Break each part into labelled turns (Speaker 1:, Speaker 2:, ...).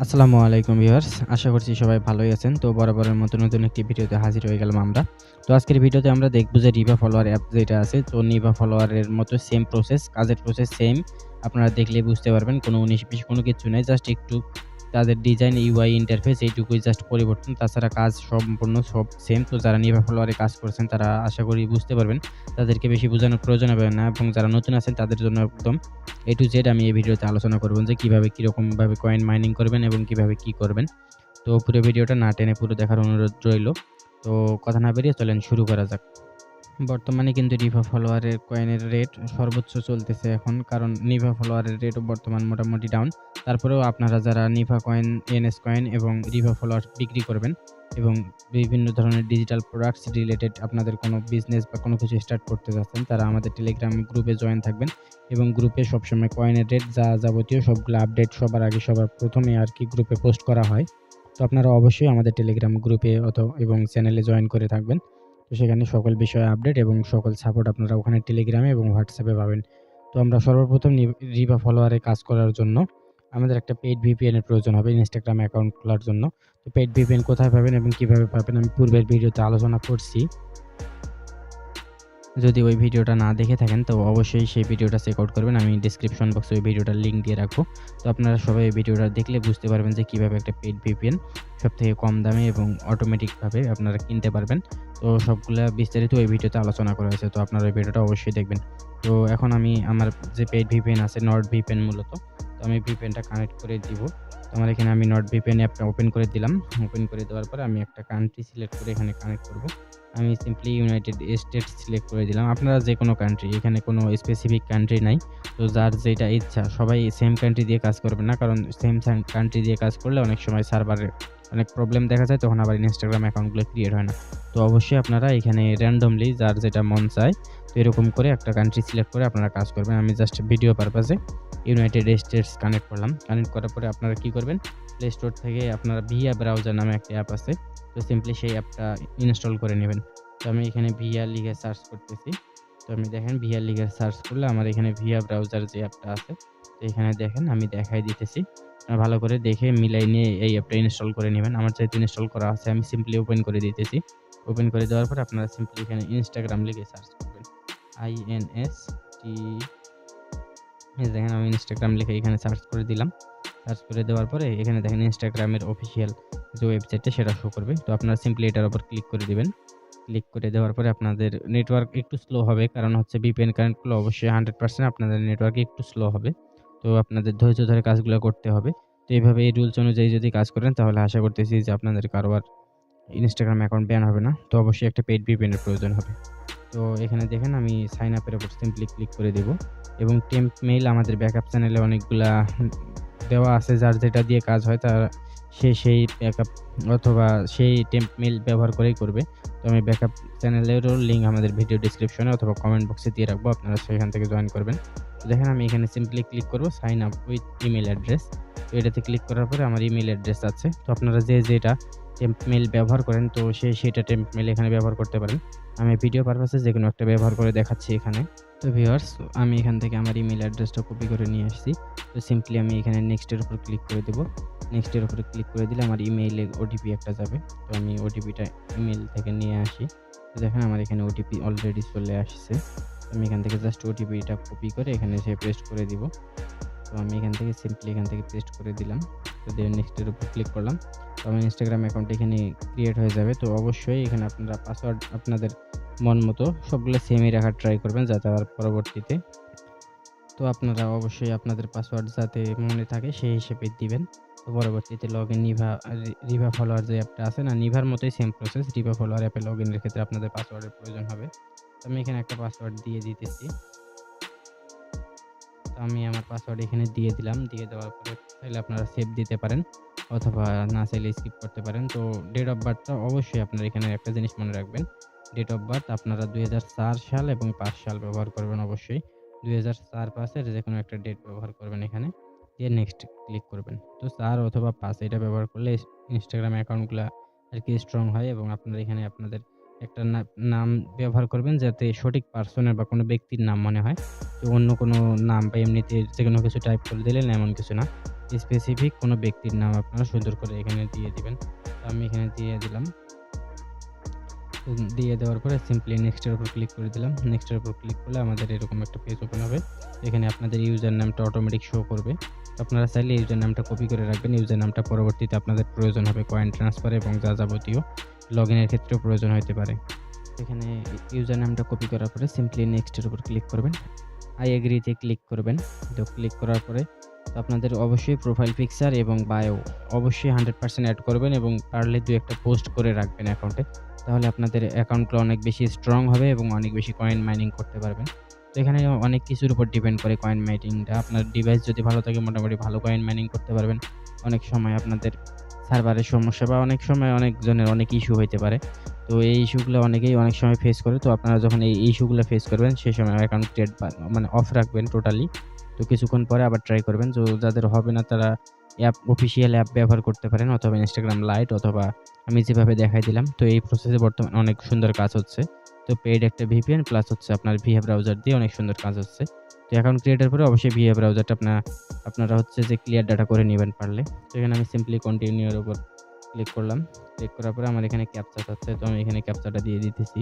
Speaker 1: আসসালামু আলাইকুম ভিউয়ার্স। আশা করছি সবাই ভালোই আছেন। তো বরাবরের মতো নতুন একটি ভিডিওতে হাজির হয়ে গেলাম আমরা। তো আজকের ভিডিওতে আমরা দেখব যে রিভা ফলোয়ার অ্যাপ যেটা আছে, তো নিভা ফলোয়ারের মতো সেম প্রসেস, কাজের প্রসেস সেম। আপনারা দেখলেই বুঝতে পারবেন কোনো ১৯-২০ কোনো কিছু নাই। জাস্ট একটু তাদের ডিজাইন, ইউআই ইন্টারফেস এইটুকুই জাস্ট পরিবর্তন। তাছাড়া কাজ সম্পূর্ণ সব সেম। তো যারা নিভা ফলোয়ারে কাজ করছেন তারা আশা করি বুঝতে পারবেন। তাদেরকে বেশি বোঝানোর প্রয়োজন হবে না এবং যারা নতুন আছেন তাদের জন্য একদম A to Z আমি এই ভিডিওতে আলোচনা করব যে কিভাবে কিরকমভাবে কয়েন মাইনিং করবেন এবং কিভাবে কি করবেন। তো পুরো ভিডিওটা না টেনে পুরো দেখার অনুরোধ রইলো। তো কথা না বাড়িয়ে চলেন শুরু করা যাক। বর্তমানে কিন্তু রিভা ফলোয়ারের কয়েনের রেট সর্বোচ্চ চলতেছে এখন, কারণ নিভা ফলোয়ারের রেটও বর্তমান মোটামুটি ডাউন। তারপরেও আপনারা যারা নিভা কয়েন, এনএস কয়েন এবং রিভা ফলোয়ার বিক্রি করবেন এবং বিভিন্ন ধরনের ডিজিটাল প্রোডাক্টস রিলেটেড আপনাদের কোনো বিজনেস বা কোনো কিছু স্টার্ট করতে যাচ্ছেন, তারা আমাদের টেলিগ্রাম গ্রুপে জয়েন থাকবেন এবং গ্রুপে সবসময় কয়েনের রেট যা যাবতীয় সবগুলো আপডেট সবার আগে সবার প্রথমে গ্রুপে পোস্ট করা হয়। তো আপনারা অবশ্যই আমাদের টেলিগ্রাম গ্রুপে এবং চ্যানেলে জয়েন করে থাকবেন। তো সেখানে সকল বিষয়ে আপডেট এবং সকল সাপোর্ট আপনারা ওখানে টেলিগ্রামে এবং হোয়াটসঅ্যাপে পাবেন। তো আমরা সর্বপ্রথম রিভা ফলোয়ারে কাজ করার জন্য আমাদের একটা পেইড ভিপিএন এর প্রয়োজন হবে ইনস্টাগ্রাম অ্যাকাউন্ট খোলার জন্য। তো পেইড ভিপিএন কোথায় পাবেন এবং কিভাবে পাবেন আমি পূর্বের ভিডিওতে আলোচনা করছি। যদি ওই ভিডিওটা না দেখে থাকেন তো অবশ্যই সেই ভিডিওটা চেক আউট করবেন। আমি ডেসক্রিপশন বক্সে ওই ভিডিওটার লিঙ্ক দিয়ে রাখবো। তো আপনারা সবাই এই ভিডিওটা দেখলে বুঝতে পারবেন যে কিভাবে একটা পেইড ভিপিএন সবথেকে কম দামে এবং অটোমেটিকভাবে আপনারা কিনতে পারবেন। তো সবগুলা বিস্তারিত ওই ভিডিওতে আলোচনা করা হয়েছে। তো আপনারা ওই ভিডিওটা অবশ্যই দেখবেন। তো এখন আমি আমার যে পেইড ভিপিএন আছে নর্ড ভিপিএন মূলত। তো আমি ভিপিএনটা কানেক্ট করে দিব। তো আমার এখানে আমি নর্ড ভিপিএন অ্যাপটা ওপেন করে দিলাম। ওপেন করে দেওয়ার পরে আমি একটা কান্ট্রি সিলেক্ট করে এখানে কানেক্ট করব। আমি সিম্পলি ইউনাইটেড স্টেটস সিলেক্ট করে দিলাম। আপনারা যেকোনো কান্ট্রি, এখানে কোনো স্পেসিফিক কান্ট্রি নাই। তো যার যেটা ইচ্ছা সবাই সেম কান্ট্রি দিয়ে কাজ করবেন না, কারণ সেম কান্ট্রি দিয়ে কাজ করলে অনেক সময় সার্ভারে অনেক প্রবলেম দেখা যায়, তখন আবার ইনস্টাগ্রাম অ্যাকাউন্টগুলো ক্রিয়েট হয় না। তো অবশ্যই আপনারা এখানে র্যান্ডমলি যার যেটা মন চায় তো এরকম করে একটা কান্ট্রি সিলেক্ট করে আপনারা কাজ করবেন। আমি জাস্ট ভিডিও পারপাসে ইউনাইটেড স্টেটস কানেক্ট করলাম। কানেক্ট করার পরে আপনারা কি করবেন, প্লে স্টোর থেকে আপনারা ভিয়া ব্রাউজার নামে একটা অ্যাপ আছে। তো সিম্পলি সেই অ্যাপটা ইনস্টল করে নেবেন। তো আমি এখানে ভিয়া লিখে সার্চ করতেছি। তো আমি দেখেন ভিয়া লিখে সার্চ করলে আমার এখানে ভিয়া ব্রাউজার যে অ্যাপটা আছে, তো এখানে দেখেন আমি দেখাই দিতেছি। ভালো করে দেখে মিলাই নিয়ে এই অ্যাপটা ইনস্টল করে নেবেন। আমার যেহেতু ইনস্টল করা আছে আমি সিম্পলি ওপেন করে দিতেছি। ওপেন করে দেওয়ার পর আপনারা সিম্পলি এখানে ইনস্টাগ্রাম লিখে সার্চ করবেন। INST, এই দেখেন আমি ইনস্টাগ্রাম লিখে এখানে সার্চ করে দিলাম। সার্চ করে দেওয়ার পরে এখানে দেখেন ইনস্টাগ্রামের অফিসিয়াল যে ওয়েবসাইটটা সেটা শো করবে। তো আপনারা সিম্পলি এটার উপর ক্লিক করে দিবেন। ক্লিক করে দেওয়ার পরে আপনাদের নেটওয়ার্ক একটু স্লো হবে, কারণ হচ্ছে VPN কানেক্ট করলে অবশ্যই 100% আপনাদের নেটওয়ার্ক একটু স্লো হবে। তো আপনাদের ধৈর্য ধরে কাজগুলো করতে হবে। তো এইভাবে এই রুলস অনুযায়ী যদি কাজ করেন তাহলে আশা করতেছি যে আপনাদের কারো আর ইনস্টাগ্রাম অ্যাকাউন্ট ব্যান হবে না। তো অবশ্যই একটা পেইড VPN এর প্রয়োজন হবে। তো এখানে দেখেন আমি সাইন আপ এর উপর সিম্পলি ক্লিক করে দেব এবং টেম্প মেইল আমাদের ব্যাকআপ চ্যানেলে অনেকগুলা দেওয়া আছে, যার যেটা দিয়ে কাজ হয় তার সেই ব্যাকআপ অথবা সেই টেম্প মেইল ব্যবহার করেই করবে। তো আমি ব্যাকআপ চ্যানেলেরও লিঙ্ক আমাদের ভিডিও ডেসক্রিপশনে অথবা কমেন্ট বক্সে দিয়ে রাখবো, আপনারা সেখান থেকে জয়েন করবেন। তো দেখেন আমি এখানে সিম্পলি ক্লিক করব sign up with email address. তো এটাতে ক্লিক করার পরে আমার ইমেল অ্যাড্রেস আছে। তো আপনারা যে যেটা টেম্প মেইল ব্যবহার করেন তো সেটা টেম্প মেইল এখানে ব্যবহার করতে পারেন। আমি ভিডিও পারপাসে যেকোনো একটা ব্যবহার করে দেখাচ্ছি এখানে। তো ভিউয়ার্স, আমি এখান থেকে আমার ইমেল অ্যাড্রেসটা কপি করে নিয়ে আসছি। তো সিম্পলি আমি এখানে নেক্সট এর উপর ক্লিক করে দেব। নেক্সট এর উপরে ক্লিক করে দিলে আমার ইমেইলে ওটিপি একটা যাবে। তো আমি ওটিপিটা ইমেইল থেকে নিয়ে আসি। তো দেখেন আমার এখানে ওটিপি অলরেডি চলে আসছে। আমি এখান থেকে জাস্ট ওটিপিটা কপি করে এখানে পেস্ট করে দিব। তো আমি এখান থেকে সিম্পলি এখান থেকে পেস্ট করে দিলাম। তো দেন নেক্সট এর উপর ক্লিক করলাম। তো আমার ইনস্টাগ্রাম অ্যাকাউন্ট এখানে ক্রিয়েট হয়ে যাবে। তো অবশ্যই এখানে আপনারা পাসওয়ার্ড আপনাদের মন মতো সবগুলো সেমই রাখার ট্রাই করবেন, যাতে আবার পরবর্তীতে তো আপনারা অবশ্যই আপনাদের পাসওয়ার্ড যাতে মনে থাকে সেই হিসেবে দিবেন। তো পরবর্তীতে লগইন রিভা ফলোয়ার যে অ্যাপটা আছে না, নিভার মতোই সেম প্রসেস। রিভা ফলোয়ার অ্যাপে লগইনের ক্ষেত্রে আপনাদের পাসওয়ার্ডের প্রয়োজন হবে। তো আমি এখানে একটা পাসওয়ার্ড দিয়ে দিতেছি। তো আমি আমার পাসওয়ার্ড এখানে দিয়ে দিলাম। দিয়ে দেওয়ার পরে চাইলে আপনারা সেভ দিতে পারেন অথবা না চাইলে স্কিপ করতে পারেন। তো ডেট অফ বার্থটা অবশ্যই আপনারা এখানে একটা জিনিস মনে রাখবেন। ডেট অফ বার্থ আপনারা ২০০৪ সাল এবং ৫ সাল ব্যবহার করবেন অবশ্যই। ২০০৪-৫ এর যেকোনো একটা ডেট ব্যবহার করবেন এখানে। দিয়ে নেক্সট ক্লিক করবেন। তো ৪ অথবা ৫ এটা ব্যবহার করলে ইনস্টাগ্রাম অ্যাকাউন্টগুলা আরকি স্ট্রং হয় এবং আপনারা এখানে আপনাদের একটা নাম ব্যবহার করবেন যাতে সঠিক পার্সনের বা কোনো ব্যক্তির নাম মনে হয়। তো অন্য কোনো নাম বা এমনিতে যেকোনো কিছু টাইপ করে দিলেন এমন কিছু না। স্পেসিফিক কোনো ব্যক্তির নাম আপনারা সুন্দর করে এখানে দিয়ে দিবেন। তো আমি এখানে দিয়ে দিলাম। দিয়ে দেওয়ার পরে সিম্পলি নেক্সট এর উপর ক্লিক করে দিলাম। নেক্সট এর উপর ক্লিক করলে আমাদের এরকম একটা পেজ ওপেন হবে। এখানে আপনাদের ইউজার নামটা অটোমেটিক শো করবে। তো আপনারা চাইলে ইউজার নামটা কপি করে রাখবেন। ইউজার নামটা পরবর্তীতে আপনাদের প্রয়োজন হবে কয়েন ট্রান্সফার এবং যা যাবতীয় লগইনের ক্ষেত্রেও প্রয়োজন হতে পারে। এখানে ইউজার নামটা কপি করার পরে সিম্পলি নেক্সট এর উপর ক্লিক করবেন। আই এগ্রি তে ক্লিক করবেন। তো ক্লিক করার পরে তো আপনাদের অবশ্যই প্রোফাইল পিকচার এবং বায়ো অবশ্যই 100% এড করবেন এবং পারলে ২-১ টা পোস্ট করে রাখবেন অ্যাকাউন্টে। তাহলে আপনাদের অ্যাকাউন্টগুলো অনেক বেশি স্ট্রং হবে এবং অনেক বেশি কয়েন মাইনিং করতে পারবেন। তো এখানে অনেক কিছুর উপর ডিপেন্ড করে কয়েন মাইনিংটা। আপনার ডিভাইস যদি ভালো থাকে মোটামুটি ভালো কয়েন মাইনিং করতে পারবেন। অনেক সময় আপনাদের সার্ভারের সমস্যা বা অনেক সময় অনেকজনের অনেক ইস্যু হইতে পারে। তো এই ইস্যুগুলো অনেকেই অনেক সময় ফেস করে। তো আপনারা যখন এই ইস্যুগুলো ফেস করবেন সেই সময় অ্যাকাউন্ট ক্রিয়েট মানে অফ রাখবেন টোটালি। তো কিছুক্ষণ পরে আবার ট্রাই করবেন। তো যাদের হবে না তারা অফিসিয়াল অ্যাপ ব্যবহার করতে পারেন অথবা Instagram লাইট অথবা আমি যেভাবে দেখাই দিলাম। তো এই প্রসেসে বর্তমানে অনেক সুন্দর কাজ হচ্ছে। তো পেইড একটা VPN প্লাস হচ্ছে আপনার VA ব্রাউজার দিয়ে অনেক সুন্দর কাজ হচ্ছে। তো অ্যাকাউন্ট ক্রিয়েটের পরে অবশ্যই VA ব্রাউজারটা আপনারা হচ্ছে যে ক্লিয়ার ডাটা করে নিবেন পারলে। তো এখানে আমি সিম্পলি কন্টিনিউ এর উপর ক্লিক করলাম। ক্লিক করার পরে আমার এখানে ক্যাপচা চাচ্ছে। তো আমি এখানে ক্যাপচাটা দিয়ে দিতেছি।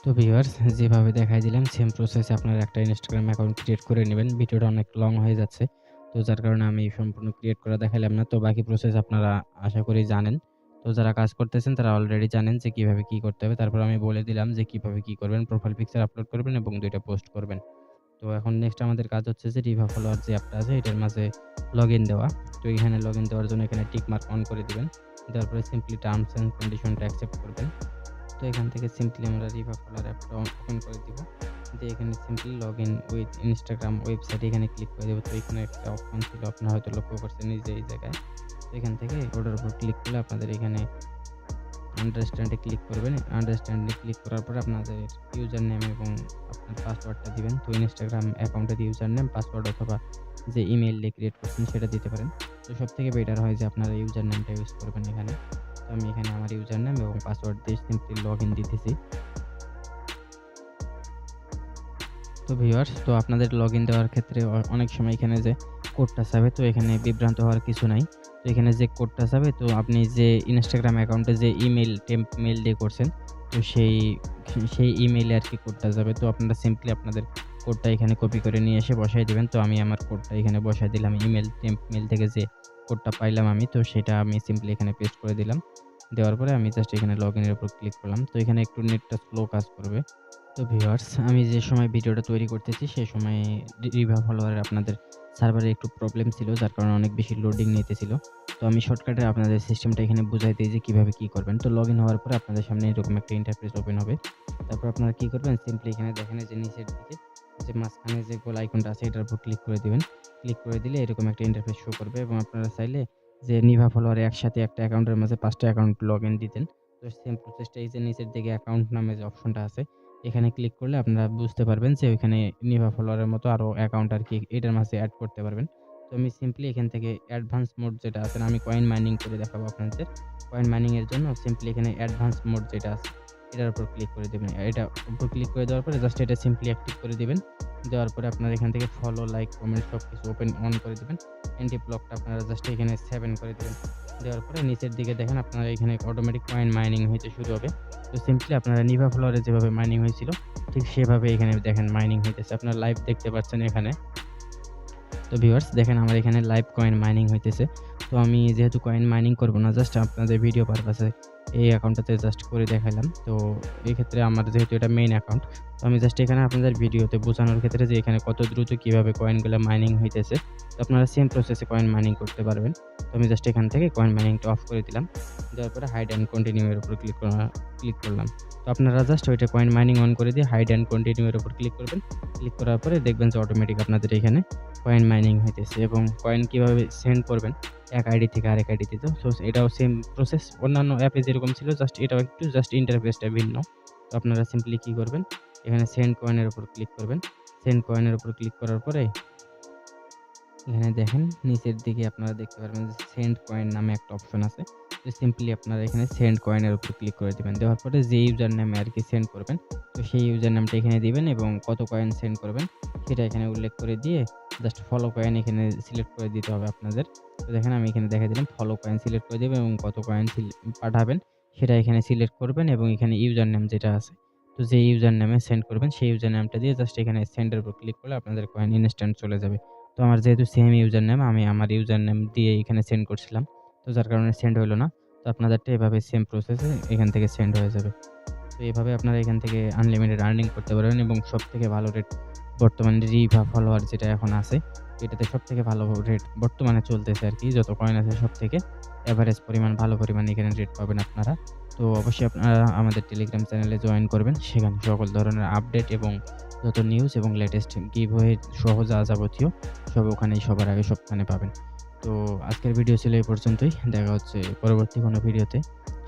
Speaker 1: তো ভিউয়ার্স যেভাবে দেখাই দিলাম সেম প্রসেসে আপনারা একটা Instagram অ্যাকাউন্ট ক্রিয়েট করে নিবেন। ভিডিওটা অনেক লং হয়ে যাচ্ছে। তো যার কারণে আমি সম্পূর্ণ ক্রিয়েট করা দেখাইলাম না। তো বাকি প্রসেস আপনারা আশা করি জানেন। তো যারা কাজ করতেছেন তারা অলরেডি জানেন যে কিভাবে কি করতে হবে। তারপর আমি বলে দিলাম যে কিভাবে কি করবেন। প্রোফাইল পিকচার আপলোড করবেন এবং ২ টা পোস্ট করবেন। তো এখন নেক্সট আমাদের কাজ হচ্ছে যে রিভা ফলোয়ার যে অ্যাপটা আছে এটার মাঝে লগইন দেওয়া। তো এখানে লগইন দেওয়ার জন্য এখানে টিক মার্ক অন করে দিবেন। দেওয়ার পরে সিম্পলি টার্মস এন্ড কন্ডিশনটা অ্যাকসেপ্ট করবেন। তো এখান থেকে সিম্পলি আমরা রিভা ফলোয়ার অ্যাপটা ওপেন করে দিব। দিয়ে এখানে simply login with Instagram website এখানে ক্লিক করে দেব। তো এখানে একটা অপশন ছিল আপনারা হয়তো লক্ষ্য করছেন এই জায়গায়। তো এখান থেকে ওটার উপর ক্লিক করলে আপনাদের এখানে আন্ডারস্ট্যান্ড এ ক্লিক করবেন। আন্ডারস্ট্যান্ড এ ক্লিক করার পরে আপনাদের ইউজার নেম এবং আপনার পাসওয়ার্ডটা দিবেন। তো Instagram অ্যাকাউন্টের ইউজার নেম, পাসওয়ার্ড অথবা যে ইমেইল দিয়ে ক্রিয়েট করছেন সেটা দিতে পারেন। তো সবথেকে বেটার হয় যে আপনারা ইউজার নেমটা ইউজ করবেন এখানে। তো আমি এখানে আমার ইউজার নেম এবং পাসওয়ার্ড দিয়ে সিম্পলি লগইন দিতেছি। তো ভিউয়ার্স তো আপনাদের লগইন দেওয়ার ক্ষেত্রে অনেক সময় এখানে যে কোডটা চাবে তো এখানে বিভ্রান্ত হওয়ার কিছু নাই। তো এখানে যে কোডটা চাবে তো আপনি যে Instagram অ্যাকাউন্টে যে ইমেইল টেম্প মেইল দিয়ে করছেন তো সেই ইমেইলে আরকি কোডটা যাবে। তো আপনারা সিম্পলি আপনাদের কোডটা এখানে কপি করে নিয়ে এসে বসায় দিবেন। তো আমি আমার কোডটা এখানে বসায় দিলাম। ইমেইল টেম্প মেইল থেকে যে কোডটা পাইলাম আমি তো সেটা আমি সিম্পলি এখানে পেস্ট করে দিলাম। দেওয়ার পরে আমি জাস্ট এখানে লগইন এর উপর ক্লিক করলাম। তো এখানে একটু নেটটা স্লো কাজ করবে। তো ভিউয়ার্স আমি যে সময় ভিডিওটা তৈরি করতেছি সেই সময় রিভা ফলোয়ারের আপনাদের সার্ভারে একটু প্রবলেম ছিল যার কারণে অনেক বেশি লোডিং নিতেছিল। তো আমি শর্টকাটে আপনাদের সিস্টেমটা এখানে বুঝাই দেই যে কিভাবে কি করবেন। তো লগইন হওয়ার পরে আপনাদের সামনে এরকম একটা ইন্টারফেস ওপেন হবে। তারপর আপনারা কি করবেন সিম্পলি এখানে দেখেন এই যে নিচের দিকে যে মাঝখানে যে গোল আইকনটা আছে এটার উপর ক্লিক করে দিবেন। ক্লিক করে দিলে এরকম একটা ইন্টারফেস শো করবে এবং আপনারা চাইলে যে নিভা ফলোয়ারে একসাথে একটা অ্যাকাউন্টের মাঝে ৫ টা অ্যাকাউন্ট লগইন দিতেন। তো সেম প্রসেসটা এই যে নিচের দিকে অ্যাকাউন্ট নামে যে অপশনটা আছে এখানে ক্লিক করলে আপনারা বুঝতে পারবেন যে ওইখানে নিভা ফলোয়ারের মতো আরো অ্যাকাউন্ট আরকি এটার মাঝে এড করতে পারবেন। তো আমি সিম্পলি এখান থেকে অ্যাডভান্স মোড যেটা আছে আমি কয়েন মাইনিং করে দেখাবো আপনাদের। কয়েন মাইনিং এর জন্য সিম্পলি এখানে অ্যাডভান্স মোড যেটা আছে এটার উপর ক্লিক করে দিবেন। এটা উপর ক্লিক করে দেওয়ার পরে জাস্ট এটা সিম্পলি অ্যাক্টিভ করে দিবেন। দেওয়ার পরে আপনারা এখান থেকে ফলো, লাইক, কমেন্ট সবকিছু অন করে দিবেন। এন্টি ব্লকটা আপনারা জাস্ট এখানে 7 করে দিবেন। দেওয়ার পরে নিচের দিকে দেখেন আপনারা এখানে অটোমেটিক কয়েন মাইনিং হইতে শুরু হবে। তো সিম্পলি আপনারা নিভা ফলোয়ারে যেভাবে মাইনিং হয়েছিল ঠিক সেভাবে এখানে দেখেন মাইনিং হইতেছে। আপনারা লাইভ দেখতে পাচ্ছেন এখানে। তো ভিউয়ার্স দেখেন আমার এখানে লাইভ কয়েন মাইনিং হইতেছে। তো আমি যেহেতু কয়েন মাইনিং করব না জাস্ট আপনাদের ভিডিও পারপাসে এই অ্যাকাউন্টটাতে জাস্ট করে দেখাইলাম। তো এই ক্ষেত্রে আমার যেহেতু এটা মেইন অ্যাকাউন্ট তো আমি জাস্ট এখানে আপনাদের ভিডিওতে বোঝানোর ক্ষেত্রে যে এখানে কত দ্রুত কিভাবে কয়েনগুলো মাইনিং হইতেছে। তো আপনারা সেম প্রসেসে কয়েন মাইনিং করতে পারবেন। তো আমি জাস্ট এখান থেকে কয়েন মাইনিংটা অফ করে দিলাম। দেওয়ার পরে হাইড অ্যান্ড কন্টিনিউ এর উপর ক্লিক করলাম। তো আপনারা জাস্ট ওইটা কয়েন মাইনিং অন করে দিয়ে হাইড অ্যান্ড কন্টিনিউ এর উপর ক্লিক করবেন। ক্লিক করার পরে দেখবেন যে অটোমেটিক আপনাদের এখানে কয়েন মাইনিং হইতেছে এবং কয়েন কিভাবে সেন্ড করবেন এক আইডি থেকে আরেক আইডিতে। তো এটাও সেম প্রসেস অন্যান্য অ্যাপে যেরকম ছিল জাস্ট এটাও একটু জাস্ট ইন্টারফেসটা ভিন্ন। তো আপনারা সিম্পলি কি করবেন এখানে সেন্ড কয়েনের উপর ক্লিক করবেন। সেন্ড কয়েনের উপর ক্লিক করার পরে এখানে দেখেন নিচের দিকে আপনারা দেখতে পারবেন যে সেন্ড কয়েন নামে একটা অপশন আছে। তো সিম্পলি আপনারা এখানে সেন্ড কয়েনের উপর ক্লিক করে দিবেন। দেওয়ার পরে যে ইউজার নেমে আরকি সেন্ড করবেন, তো সেই ইউজার নামটা এখানে দিবেন এবং কত কয়েন সেন্ড করবেন সেটা এখানে উল্লেখ করে দিয়ে জাস্ট ফলো কয়েন এখানে সিলেক্ট করে দিতে হবে আপনাদের। তো দেখেন আমি এখানে দেখাই দিলাম, ফলো কয়েন সিলেক্ট করে দিবেন এবং কত কয়েন পাঠাবেন সেটা এখানে সিলেক্ট করবেন এবং এখানে ইউজার নেম যেটা আছে, তো যে ইউজার নেমে সেন্ড করবেন সেই ইউজার নামটা দিয়ে জাস্ট এখানে সেন্ড এর উপর ক্লিক করলে আপনাদের কয়েন ইনস্ট্যান্ট চলে যাবে। তো আমার যেহেতু সেম ইউজার নেম, আমি আমার ইউজার নেম দিয়ে এখানে সেন্ড করছিলাম। তো যার কারণে সেন্ড হইল না। তো আপনাদেরটা এভাবে সেম প্রসেসে এখান থেকে সেন্ড হয়ে যাবে। তো এভাবে আপনারা এখান থেকে আনলিমিটেড আর্নিং করতে পারবেন এবং সবথেকে ভালো রেট বর্তমানে রিভা ফলোয়ার যেটা এখন আছে, এটাতে সবথেকে ভালো রেট বর্তমানে চলতেছে আরকি। যত কয়েন আছে সবথেকে এভারেজ পরিমাণ ভালো পরিমাণে এখানে রেট পাবেন আপনারা। তো অবশ্যই আপনারা আমাদের টেলিগ্রাম চ্যানেলে জয়েন করবেন। সেখানে সকল ধরনের আপডেট এবং যত নিউজ এবং লেটেস্ট গিভওয়ে সহ যা যাবতীয় সব ওখানেই সবার আগে সবখানে পাবেন। তো আজকের ভিডিও ছিল এই পর্যন্তই। দেখা হচ্ছে পরবর্তী কোনো ভিডিওতে।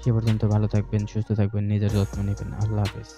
Speaker 1: সে পর্যন্ত ভালো থাকবেন, সুস্থ থাকবেন, নিজের যত্ন নিবেন। আল্লাহ হাফেজ।